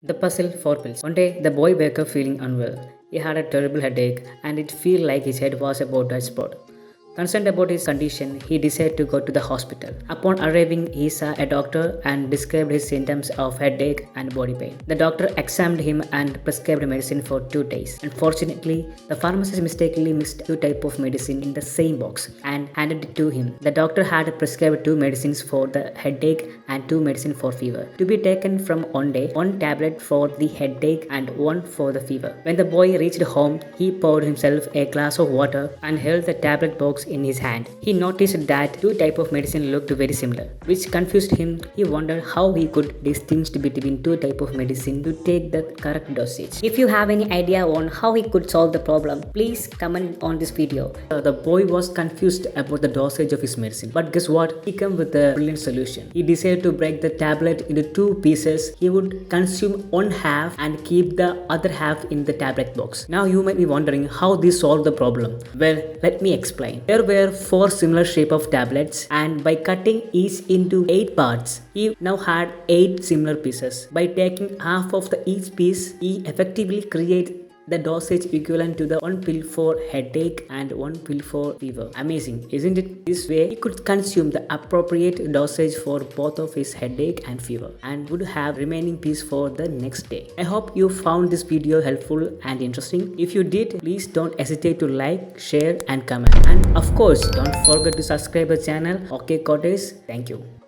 The puzzle for pills. One day, the boy woke up feeling unwell. He had a terrible headache and it felt like his head was about to explode. Concerned about his condition, he decided to go to the hospital. Upon arriving, he saw a doctor and described his symptoms of headache and body pain. The doctor examined him and prescribed medicine for 2 days. Unfortunately, the pharmacist mistakenly mixed 2 types of medicine in the same box and handed it to him. The doctor had prescribed 2 medicines for the headache and 2 medicine for fever, to be taken from one day, 1 tablet for the headache and 1 for the fever. When the boy reached home, he poured himself a glass of water and held the tablet box in his hand. He noticed that 2 types of medicine looked very similar, which confused him. He wondered how he could distinguish between 2 types of medicine to take the correct dosage. If you have any idea on how he could solve the problem, please comment on this video. The boy was confused about the dosage of his medicine, but guess what? He came with a brilliant solution. He decided to break the tablet into 2 pieces. He would consume one half and keep the other half in the tablet box. Now you might be wondering how this solved the problem. Well, let me explain. There were 4 similar shape of tablets, and by cutting each into 8 parts, he now had 8 similar pieces. By taking half of each piece, he effectively created the dosage equivalent to the 1 pill for headache and 1 pill for fever. Amazing, isn't it? This way, he could consume the appropriate dosage for both of his headache and fever and would have remaining piece for the next day. I hope you found this video helpful and interesting. If you did, please don't hesitate to like, share and comment. And of course, don't forget to subscribe the channel. Okay, Cottage. Thank you.